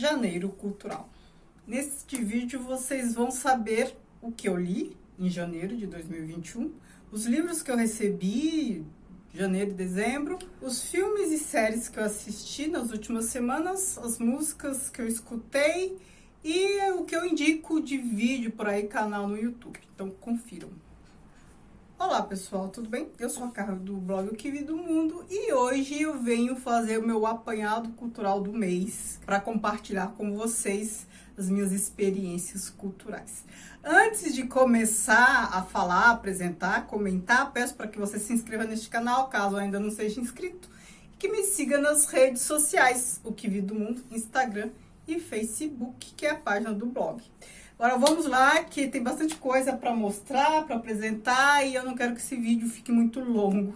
Janeiro Cultural. Neste vídeo vocês vão saber o que eu li em janeiro de 2021, os livros que eu recebi em janeiro e dezembro, os filmes e séries que eu assisti nas últimas semanas, as músicas que eu escutei e o que eu indico de vídeo por aí, canal no YouTube. Então confiram. Olá pessoal, tudo bem? Eu sou a Carla do blog O Que Vi do Mundo e hoje eu venho fazer o meu apanhado cultural do mês para compartilhar com vocês as minhas experiências culturais. Antes de começar a falar, apresentar, comentar, peço para que você se inscreva neste canal, caso ainda não seja inscrito, e que me siga nas redes sociais, O Que Vi do Mundo, Instagram e Facebook, que é a página do blog. Agora vamos lá, que tem bastante coisa para mostrar, para apresentar, e eu não quero que esse vídeo fique muito longo,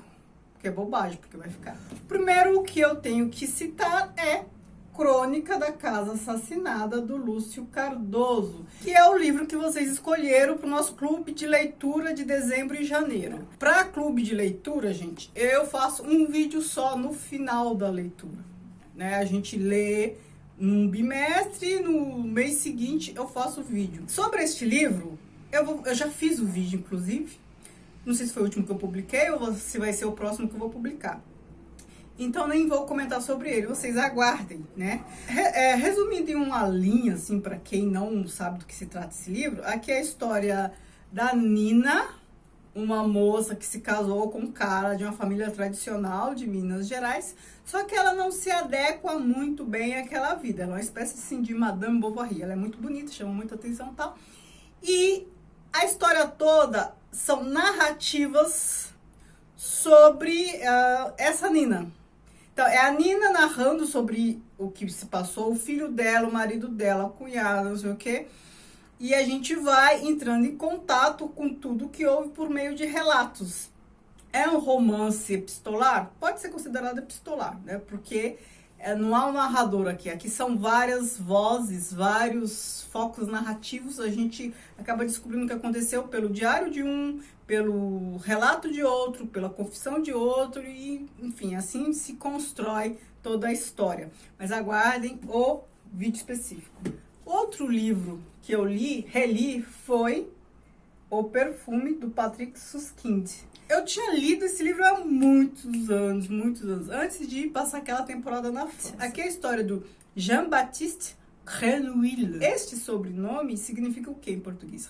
porque é bobagem, porque vai ficar. Primeiro, o que eu tenho que citar é Crônica da Casa Assassinada, do Lúcio Cardoso, que é o livro que vocês escolheram para o nosso clube de leitura de dezembro e janeiro. Para clube de leitura, gente, eu faço um vídeo só no final da leitura, né? A gente lê num bimestre, no mês seguinte eu faço o vídeo. Sobre este livro, eu já fiz o vídeo, inclusive. Não sei se foi o último que eu publiquei ou se vai ser o próximo que eu vou publicar. Então nem vou comentar sobre ele, vocês aguardem, né? Resumindo em uma linha, assim, para quem não sabe do que se trata esse livro, aqui é a história da Nina, uma moça que se casou com um cara de uma família tradicional de Minas Gerais, só que ela não se adequa muito bem àquela vida. Ela é uma espécie assim de Madame Bovary. Ela é muito bonita, chama muita atenção e tal. E a história toda são narrativas sobre essa Nina. Então, é a Nina narrando sobre o que se passou, o filho dela, o marido dela, a cunhada, não sei o quê. E a gente vai entrando em contato com tudo que houve por meio de relatos. É um romance epistolar? Pode ser considerado epistolar, né? Porque não há um narrador aqui. Aqui são várias vozes, vários focos narrativos. A gente acaba descobrindo o que aconteceu pelo diário de um, pelo relato de outro, pela confissão de outro. E, enfim, assim se constrói toda a história. Mas aguardem o vídeo específico. Outro livro que eu reli, foi O Perfume, do Patrick Suskind. Eu tinha lido esse livro há muitos anos, antes de passar aquela temporada na França. Aqui é a história do Jean-Baptiste Grenouille. Este sobrenome significa o que em português?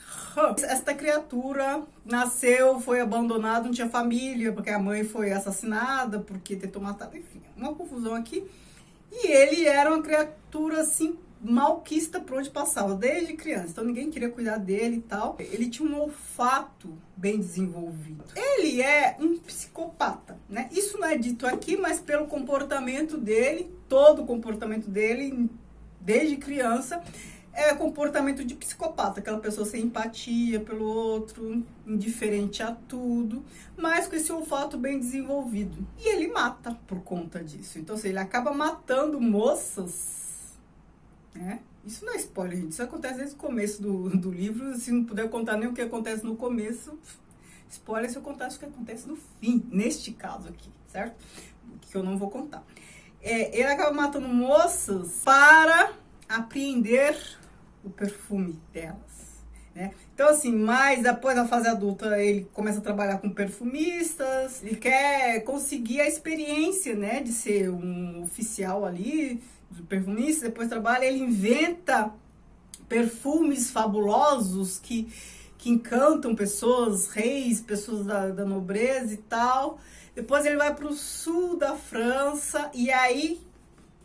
Esta criatura nasceu, foi abandonada, não tinha família, porque a mãe foi assassinada, porque tentou matar, enfim, uma confusão aqui. E ele era uma criatura assim, malquista por onde passava, desde criança. Então ninguém queria cuidar dele e tal. Ele tinha um olfato bem desenvolvido. Ele é um psicopata, né? Isso não é dito aqui, mas pelo comportamento dele, todo o comportamento dele, desde criança, é comportamento de psicopata. Aquela pessoa sem empatia pelo outro, indiferente a tudo, mas com esse olfato bem desenvolvido. E ele mata por conta disso. Então, assim, ele acaba matando moças. Isso não é spoiler, gente. Isso acontece desde o começo do livro. Se não puder contar nem o que acontece no começo, spoiler se eu contasse o que acontece no fim, neste caso aqui, certo? Que eu não vou contar. Ele acaba matando moças para apreender o perfume delas, né? Então, assim, mais depois da fase adulta, ele começa a trabalhar com perfumistas, ele quer conseguir a experiência, né, de ser um oficial ali, do perfumista, depois trabalha, ele inventa perfumes fabulosos que encantam pessoas, reis, pessoas da nobreza e tal. Depois ele vai para o sul da França, e aí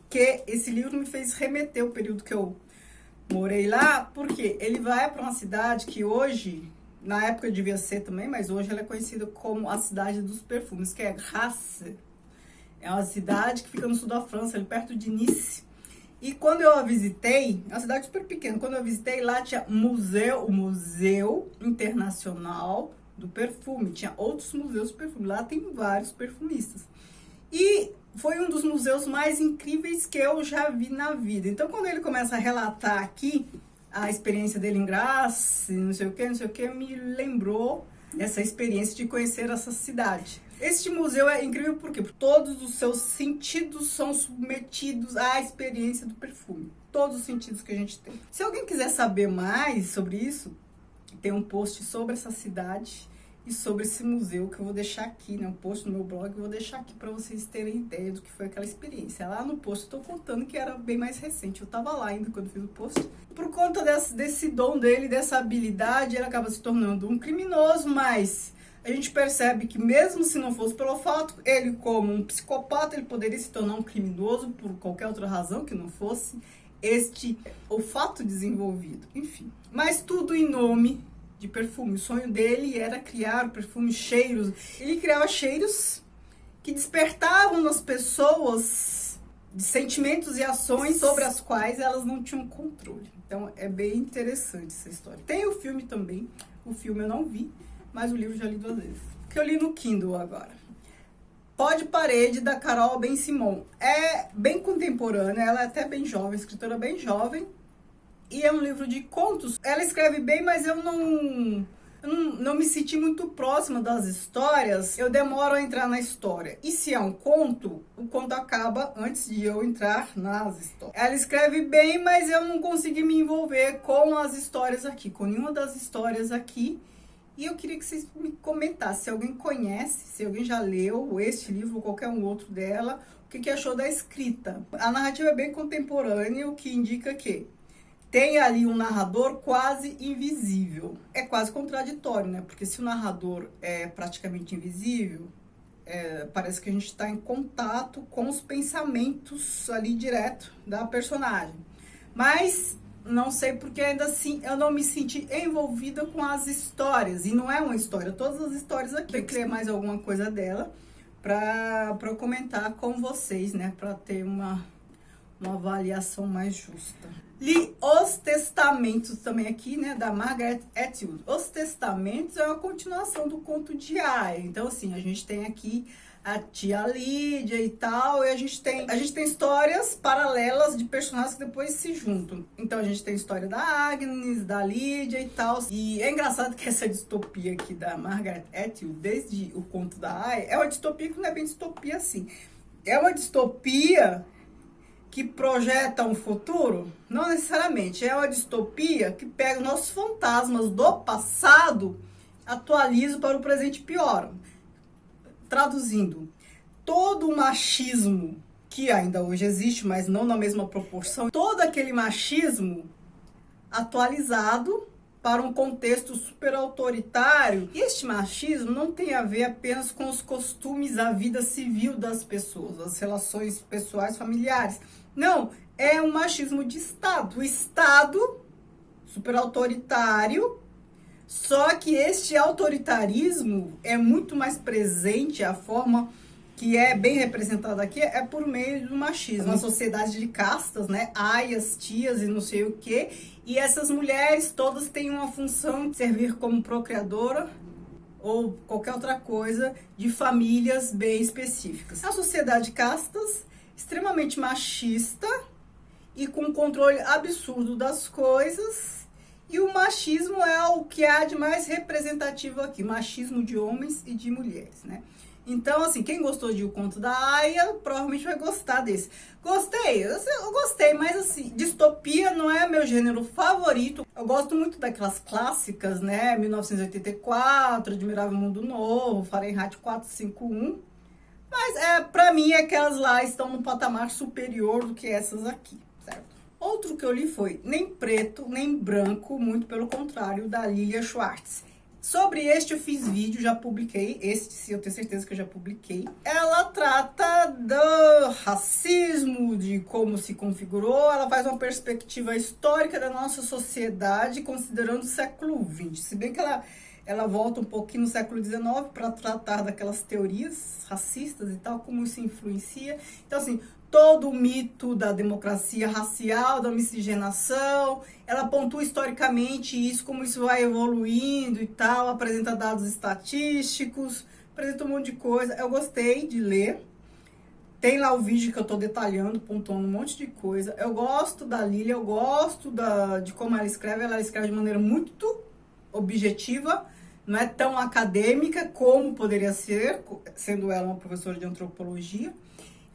que esse livro me fez remeter o período que eu morei lá, porque ele vai para uma cidade que hoje, na época devia ser também, mas hoje ela é conhecida como a cidade dos perfumes, que é Grasse. É uma cidade que fica no sul da França, ali perto de Nice. E quando eu a visitei, é uma cidade super pequena, quando eu visitei lá tinha o Museu Internacional do Perfume. Tinha outros museus de perfume, lá tem vários perfumistas. E foi um dos museus mais incríveis que eu já vi na vida. Então, quando ele começa a relatar aqui a experiência dele em Grasse, não sei o que, me lembrou essa experiência de conhecer essa cidade. Este museu é incrível porque todos os seus sentidos são submetidos à experiência do perfume. todos os sentidos que a gente tem. Se alguém quiser saber mais sobre isso, tem um post sobre essa cidade e sobre esse museu que eu vou deixar aqui, né? Um post no meu blog, eu vou deixar aqui para vocês terem ideia do que foi aquela experiência. Lá no post eu tô contando que era bem mais recente. Eu tava lá ainda quando fiz o post. Por conta desse dom dele, dessa habilidade, ele acaba se tornando um criminoso, mas a gente percebe que mesmo se não fosse pelo fato, ele como um psicopata, ele poderia se tornar um criminoso por qualquer outra razão que não fosse este olfato desenvolvido. Enfim, mas tudo em nome de perfume. O sonho dele era criar perfumes, cheiros. Ele criava cheiros que despertavam nas pessoas de sentimentos e ações sobre as quais elas não tinham controle. Então é bem interessante essa história. Tem o filme também. O filme eu não vi, mas o livro já li 2 vezes. Que eu li no Kindle agora. Pó de Parede, da Carol Ben-Simon. É bem contemporânea, ela é até bem jovem, escritora bem jovem. E é um livro de contos. Ela escreve bem, mas eu não me senti muito próxima das histórias. Eu demoro a entrar na história. E se é um conto, o conto acaba antes de eu entrar nas histórias. Ela escreve bem, mas eu não consegui me envolver com as histórias aqui, com nenhuma das histórias aqui. E eu queria que vocês me comentassem, se alguém conhece, se alguém já leu este livro ou qualquer um outro dela, o que achou da escrita. A narrativa é bem contemporânea, o que indica que tem ali um narrador quase invisível. É quase contraditório, né? Porque se o narrador é praticamente invisível, parece que a gente está em contato com os pensamentos ali direto da personagem. Mas não sei porque ainda assim eu não me senti envolvida com as histórias. E não é uma história, todas as histórias aqui. Eu queria mais alguma coisa dela para eu comentar com vocês, né? Para ter uma avaliação mais justa. Li Os Testamentos também aqui, né, da Margaret Atwood. Os Testamentos é uma continuação do conto de Aya. Então, assim, a gente tem aqui a tia Lídia e tal, e a gente tem histórias paralelas de personagens que depois se juntam. Então, a gente tem a história da Agnes, da Lídia e tal. E é engraçado que essa distopia aqui da Margaret Atwood, desde o conto da Aya, é uma distopia que não é bem distopia assim. É uma distopia que projeta um futuro? Não necessariamente. É uma distopia que pega nossos fantasmas do passado, atualiza para o presente pior. Traduzindo, todo o machismo que ainda hoje existe, mas não na mesma proporção, todo aquele machismo atualizado para um contexto super autoritário. E este machismo não tem a ver apenas com os costumes, a vida civil das pessoas, as relações pessoais, familiares. Não, é um machismo de Estado. O Estado super autoritário, só que este autoritarismo é muito mais presente, a forma que é bem representada aqui é por meio do machismo. Uma sociedade de castas, né? Aias, tias e não sei o quê. E essas mulheres todas têm uma função de servir como procriadora ou qualquer outra coisa de famílias bem específicas. A sociedade de castas, extremamente machista e com controle absurdo das coisas. E o machismo é o que há de mais representativo aqui. Machismo de homens e de mulheres, né? Então, assim, quem gostou de O Conto da Aya, provavelmente vai gostar desse. Gostei, eu gostei, mas assim, distopia não é meu gênero favorito. Eu gosto muito daquelas clássicas, né? 1984, Admirável Mundo Novo, Fahrenheit 451. Mas, pra mim, aquelas lá estão num patamar superior do que essas aqui, certo? Outro que eu li foi Nem Preto, Nem Branco, muito pelo contrário, da Lilia Schwartz. Sobre este eu fiz vídeo, já publiquei, este eu tenho certeza que eu já publiquei. Ela trata do racismo, de como se configurou, ela faz uma perspectiva histórica da nossa sociedade, considerando o século XX. Se bem que ela volta um pouquinho no século XIX para tratar daquelas teorias racistas e tal, como isso influencia. Então, assim, todo o mito da democracia racial, da miscigenação, ela pontua historicamente isso, como isso vai evoluindo e tal, apresenta dados estatísticos, apresenta um monte de coisa. Eu gostei de ler. Tem lá o vídeo que eu tô detalhando, pontuando um monte de coisa. Eu gosto da Lilia, eu gosto de como ela escreve de maneira muito objetiva, não é tão acadêmica como poderia ser, sendo ela uma professora de antropologia.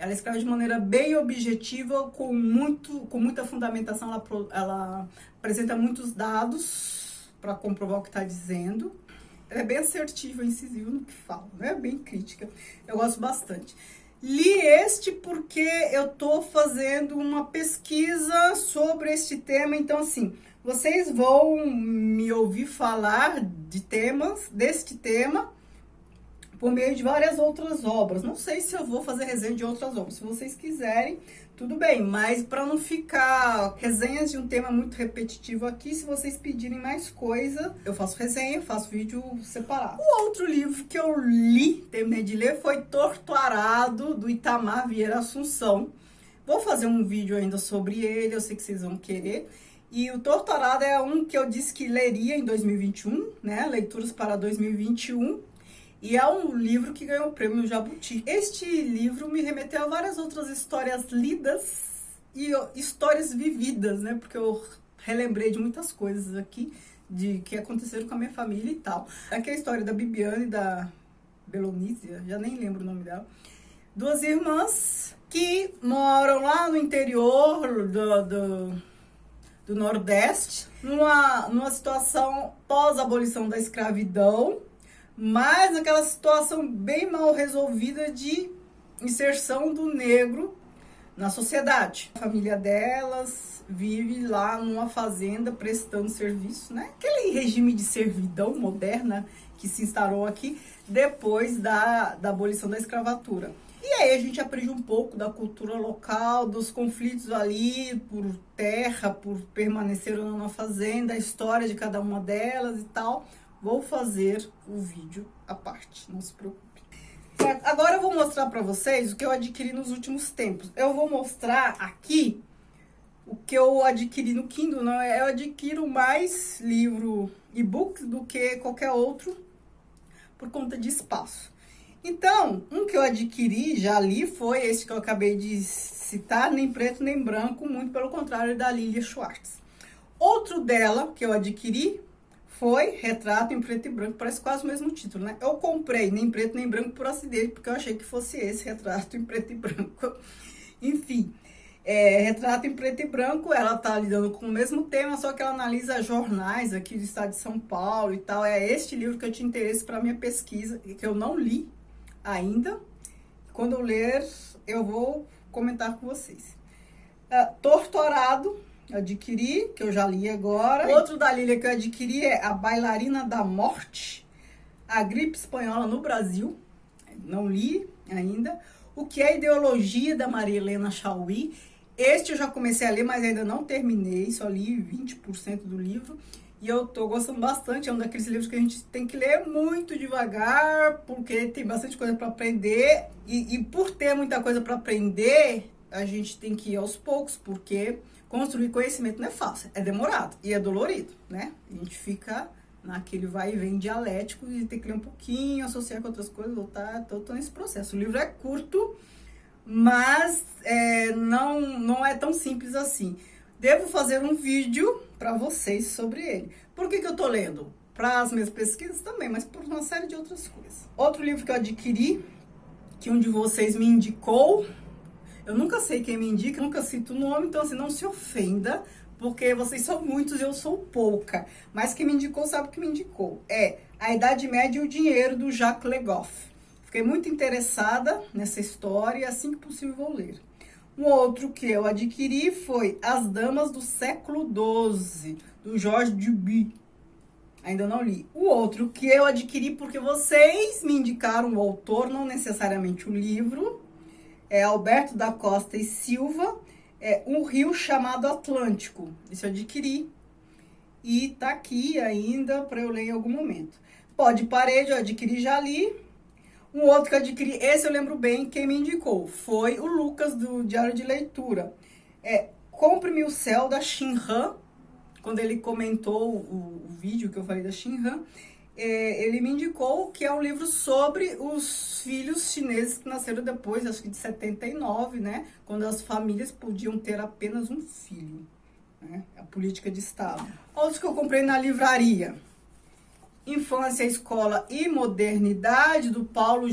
Ela escreve de maneira bem objetiva, com muita fundamentação, ela apresenta muitos dados para comprovar o que está dizendo. Ela é bem assertiva, incisiva no que fala, né? Bem crítica. Eu gosto bastante. Li este porque eu estou fazendo uma pesquisa sobre este tema, então assim, vocês vão me ouvir falar deste tema, por meio de várias outras obras. Não sei se eu vou fazer resenha de outras obras. Se vocês quiserem, tudo bem. Mas para não ficar resenhas de um tema muito repetitivo aqui, se vocês pedirem mais coisa, eu faço resenha, faço vídeo separado. O outro livro que eu li, terminei de ler, foi Torto-Arado, do Itamar Vieira Assunção. Vou fazer um vídeo ainda sobre ele, eu sei que vocês vão querer. E o Torto-Arado é um que eu disse que leria em 2021, né? Leituras para 2021. E é um livro que ganhou o prêmio Jabuti. Este livro me remeteu a várias outras histórias lidas e histórias vividas, né? Porque eu relembrei de muitas coisas aqui que aconteceram com a minha família e tal. Aqui é a história da Bibiane e da Belonísia, já nem lembro o nome dela. Duas irmãs que moram lá no interior do Nordeste, numa situação pós-abolição da escravidão, mas naquela situação bem mal resolvida de inserção do negro na sociedade. A família delas vive lá numa fazenda prestando serviço, né? Aquele regime de servidão moderna que se instaurou aqui depois da abolição da escravatura. E aí a gente aprende um pouco da cultura local, dos conflitos ali por terra, por permanecer ou não na fazenda, a história de cada uma delas e tal. Vou fazer o vídeo à parte, não se preocupe. Certo? Agora eu vou mostrar para vocês o que eu adquiri nos últimos tempos. Eu vou mostrar aqui o que eu adquiri no Kindle. Não, eu adquiro mais livro e-books do que qualquer outro por conta de espaço. Então, um que eu adquiri, já li, foi esse que eu acabei de citar, Nem Preto Nem Branco, muito pelo contrário, da Lilia Schwartz. Outro dela que eu adquiri foi Retrato em Preto e Branco, parece quase o mesmo título, né? Eu comprei Nem Preto Nem Branco por acidente, porque eu achei que fosse esse, Retrato em Preto e Branco. Enfim, Retrato em Preto e Branco, ela tá lidando com o mesmo tema, só que ela analisa jornais aqui do estado de São Paulo e tal. É este livro que eu tinha interesse para minha pesquisa, que eu não li ainda. Quando eu ler, eu vou comentar com vocês. Torto-Arado, adquiri, que eu já li agora. Outro da Lilia que eu adquiri é A Bailarina da Morte, A Gripe Espanhola no Brasil. Não li ainda. O que é Ideologia, da Maria Helena Chauí. Este eu já comecei a ler, mas ainda não terminei. Só li 20% do livro. E eu tô gostando bastante. É um daqueles livros que a gente tem que ler muito devagar, porque tem bastante coisa para aprender. E por ter muita coisa para aprender, a gente tem que ir aos poucos, porque construir conhecimento não é fácil, é demorado e é dolorido, né? A gente fica naquele vai e vem dialético e tem que ler um pouquinho, associar com outras coisas, voltar, tô nesse processo. O livro é curto, mas não é tão simples assim. Devo fazer um vídeo para vocês sobre ele. Por que eu tô lendo? Para as minhas pesquisas também, mas por uma série de outras coisas. Outro livro que eu adquiri, que um de vocês me indicou. Eu nunca sei quem me indica, nunca cito o nome, então assim, não se ofenda, porque vocês são muitos e eu sou pouca. Mas quem me indicou sabe o que me indicou. É A Idade Média e o Dinheiro, do Jacques Le Goff. Fiquei muito interessada nessa história e assim que possível vou ler. Um outro que eu adquiri foi As Damas do Século XII, do Georges Duby. Ainda não li. O outro que eu adquiri porque vocês me indicaram o autor, não necessariamente o livro, é Alberto da Costa e Silva, Um Rio Chamado Atlântico. Isso eu adquiri e tá aqui ainda para eu ler em algum momento. Pó de Parede, eu adquiri, já li. Um outro que eu adquiri, esse eu lembro bem, quem me indicou, foi o Lucas, do Diário de Leitura. Compre-me o Céu, da Shin Han. Quando ele comentou o vídeo que eu falei da Shin Han, ele me indicou que é um livro sobre os filhos chineses que nasceram depois, acho que de 79, né? Quando as famílias podiam ter apenas um filho, né? A política de Estado. Outros que eu comprei na livraria: Infância, Escola e Modernidade, do Paulo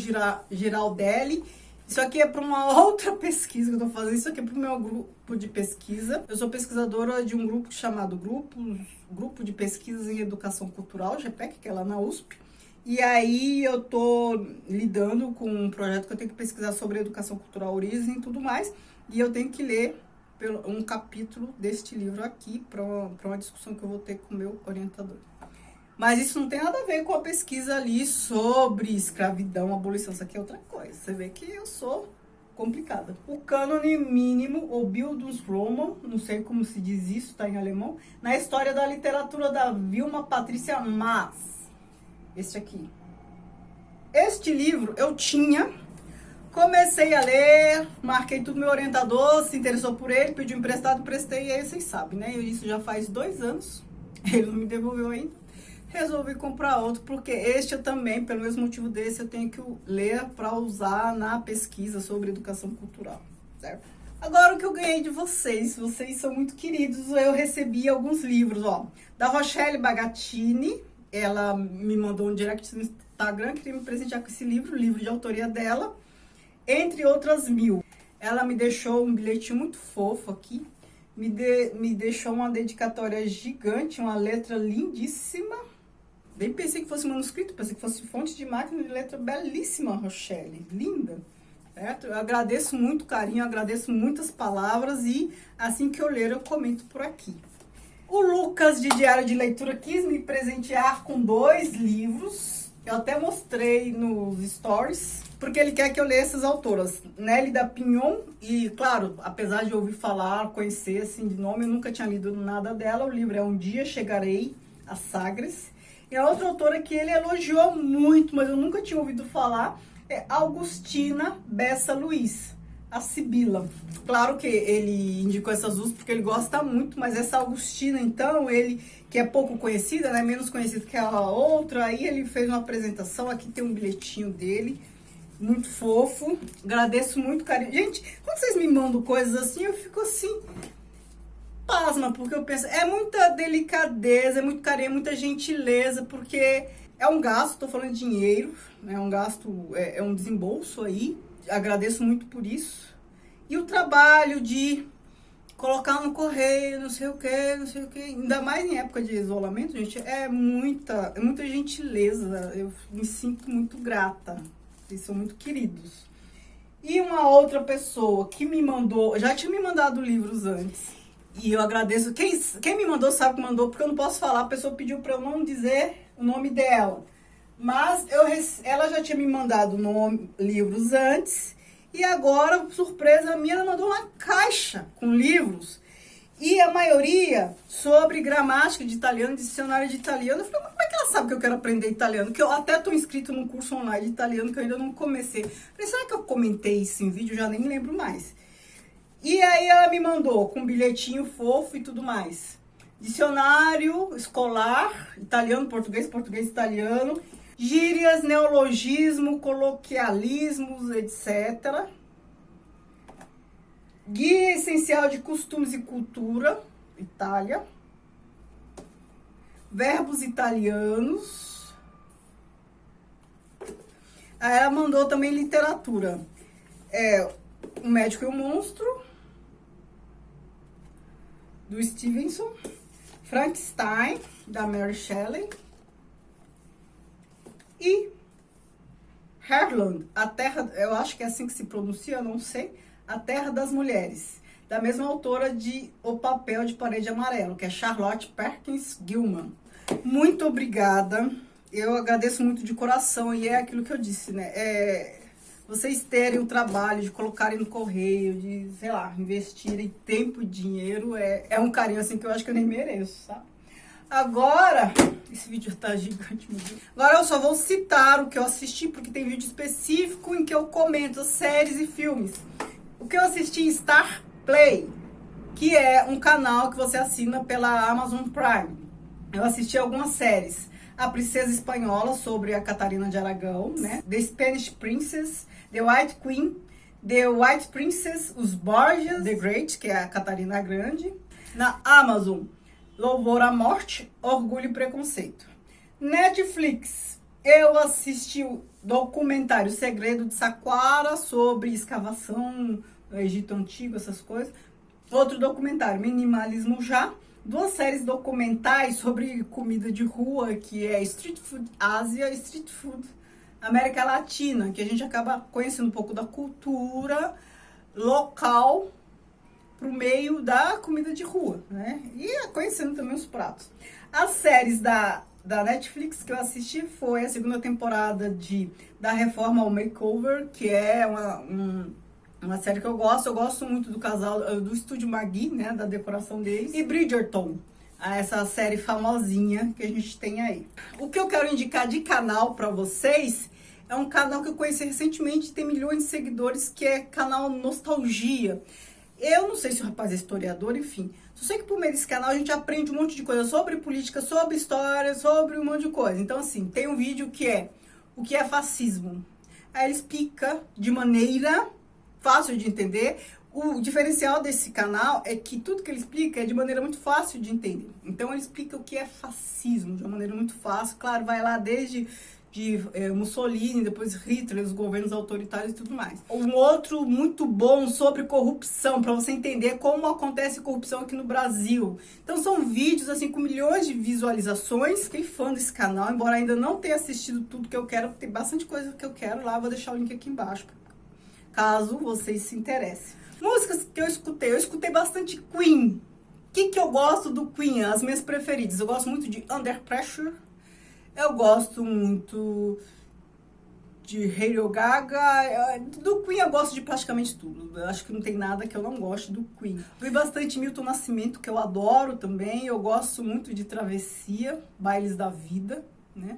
Giraldelli. Isso aqui é para uma outra pesquisa que eu tô fazendo. Isso aqui é para o meu grupo de pesquisa. Eu sou pesquisadora de um grupo chamado Grupo de Pesquisas em Educação Cultural, GPEC, que é lá na USP. E aí eu tô lidando com um projeto que eu tenho que pesquisar sobre educação cultural, origem e tudo mais. E eu tenho que ler um capítulo deste livro aqui para uma discussão que eu vou ter com o meu orientador. Mas isso não tem nada a ver com a pesquisa ali sobre escravidão, abolição. Isso aqui é outra coisa. Você vê que eu sou complicada. O cânone mínimo, ou Bildungsroman, não sei como se diz isso, tá em alemão, na história da literatura da Vilma Patrícia Maas. Este aqui. Este livro eu tinha, comecei a ler, marquei tudo, meu orientador se interessou por ele, pediu emprestado, emprestei, e aí vocês sabem, né? Isso já faz 2 anos, ele não me devolveu ainda. Resolvi comprar outro, porque este eu também, pelo mesmo motivo desse, eu tenho que ler para usar na pesquisa sobre educação cultural, certo? Agora, o que eu ganhei de vocês são muito queridos, eu recebi alguns livros, ó, da Rochelle Bagatini, ela me mandou um direct no Instagram, queria me presentear com esse livro de autoria dela, entre outras 1000. Ela me deixou um bilhetinho muito fofo aqui, me deixou uma dedicatória gigante, uma letra lindíssima. Nem pensei que fosse manuscrito, pensei que fosse fonte de máquina de letra belíssima, Rochelle, linda, certo? Eu agradeço muito o carinho, agradeço muitas palavras e assim que eu ler eu comento por aqui. O Lucas, de Diário de Leitura, quis me presentear com 2 livros, eu até mostrei nos stories, porque ele quer que eu leia essas autoras, Nélida Pinhon, e claro, apesar de ouvir falar, conhecer assim de nome, eu nunca tinha lido nada dela, o livro é Um Dia Chegarei a Sagres. E a outra autora que ele elogiou muito, mas eu nunca tinha ouvido falar, é Augustina Bessa Luiz, a Sibila. Claro que ele indicou essas duas porque ele gosta muito, mas essa Augustina, então, ele que é pouco conhecida, né, menos conhecida que a outra, aí ele fez uma apresentação, aqui tem um bilhetinho dele, muito fofo, agradeço muito, carinho. Gente, quando vocês me mandam coisas assim, eu fico assim... pasma, porque eu penso, é muita delicadeza, é muito carinho, é muita gentileza, porque é um gasto, tô falando de dinheiro, é um gasto, é um desembolso aí, agradeço muito por isso. E o trabalho de colocar no correio, não sei o que, ainda mais em época de isolamento, gente, é muita gentileza, eu me sinto muito grata, vocês são muito queridos. E uma outra pessoa que me mandou, já tinha me mandado livros antes, e eu agradeço, quem me mandou sabe que mandou, porque eu não posso falar, a pessoa pediu para eu não dizer o nome dela. Mas ela já tinha me mandado livros antes, e agora, surpresa minha, ela mandou uma caixa com livros, e a maioria sobre gramática de italiano, dicionário de italiano. Eu falei, mas como é que ela sabe que eu quero aprender italiano? Que eu até estou inscrito num curso online de italiano que eu ainda não comecei. Falei, será que eu comentei isso em vídeo? Eu já nem lembro mais. E aí ela me mandou com um bilhetinho fofo e tudo mais. Dicionário escolar, italiano, português, português, italiano. Gírias, neologismo, coloquialismos, etc. Guia essencial de costumes e cultura, Itália. Verbos italianos. Aí ela mandou também literatura. O Médico e o Monstro, do Stevenson, Frankenstein, da Mary Shelley, e Herland, a Terra, eu acho que é assim que se pronuncia, eu não sei, A Terra das Mulheres, da mesma autora de O Papel de Parede Amarelo, que é Charlotte Perkins Gilman. Muito obrigada, eu agradeço muito de coração, e é aquilo que eu disse, né, vocês terem o trabalho de colocarem no correio, de, sei lá, investirem tempo e dinheiro, é um carinho assim que eu acho que eu nem mereço, sabe? Agora, esse vídeo tá gigante, meu Deus. Agora eu só vou citar o que eu assisti, porque tem vídeo específico em que eu comento séries e filmes. O que eu assisti em Star Play, que é um canal que você assina pela Amazon Prime. Eu assisti algumas séries. A Princesa Espanhola, sobre a Catarina de Aragão, né? The Spanish Princess, The White Queen, The White Princess, Os Borgias, The Great, que é a Catarina Grande. Na Amazon, Louvor à Morte, Orgulho e Preconceito. Netflix, eu assisti documentário Segredo de Saquara, sobre escavação no Egito Antigo, essas coisas. Outro documentário, Minimalismo Já. 2 séries documentais sobre comida de rua, que é Street Food Ásia e Street Food América Latina, que a gente acaba conhecendo um pouco da cultura local pro meio da comida de rua, né? E conhecendo também os pratos. As séries da Netflix que eu assisti foi a 2ª temporada da Reforma ao Makeover, que é uma série que eu gosto muito do casal, do Estúdio Magui, né, da decoração deles, e Bridgerton, essa série famosinha que a gente tem aí. O que eu quero indicar de canal para vocês é um canal que eu conheci recentemente, tem milhões de seguidores, que é canal Nostalgia. Eu não sei se o rapaz é historiador, enfim. Só sei que por meio desse canal a gente aprende um monte de coisa sobre política, sobre história, sobre um monte de coisa. Então, assim, tem um vídeo que é o que é fascismo. Aí ele explica de maneira fácil de entender. O diferencial desse canal é que tudo que ele explica é de maneira muito fácil de entender. Então ele explica o que é fascismo de uma maneira muito fácil. Claro, vai lá desde Mussolini, depois Hitler, os governos autoritários e tudo mais. Um outro muito bom sobre corrupção, para você entender como acontece corrupção aqui no Brasil. Então são vídeos assim com milhões de visualizações. Fiquei fã desse canal, embora ainda não tenha assistido tudo que eu quero, tem bastante coisa que eu quero lá, vou deixar o link aqui embaixo, caso vocês se interessem. Músicas que eu escutei bastante Queen. O que eu gosto do Queen? As minhas preferidas. Eu gosto muito de Under Pressure. Eu gosto muito de Radio Gaga. Do Queen eu gosto de praticamente tudo. Eu acho que não tem nada que eu não goste do Queen. Vi bastante Milton Nascimento, que eu adoro também. Eu gosto muito de Travessia, Bailes da Vida, né?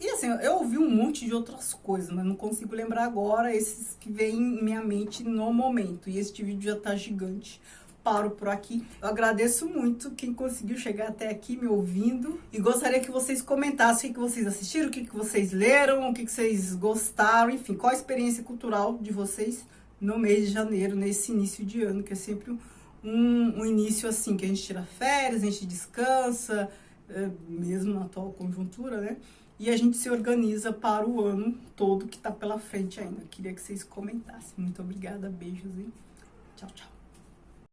E assim, eu ouvi um monte de outras coisas, mas não consigo lembrar agora esses que vêm em minha mente no momento. E este vídeo já tá gigante. Paro por aqui. Eu agradeço muito quem conseguiu chegar até aqui me ouvindo. E gostaria que vocês comentassem o que vocês assistiram, o que vocês leram, o que vocês gostaram, enfim, qual a experiência cultural de vocês no mês de janeiro, nesse início de ano, que é sempre um início assim, que a gente tira férias, a gente descansa, mesmo na atual conjuntura, né? E a gente se organiza para o ano todo que tá pela frente ainda. Queria que vocês comentassem. Muito obrigada, beijos e tchau, tchau.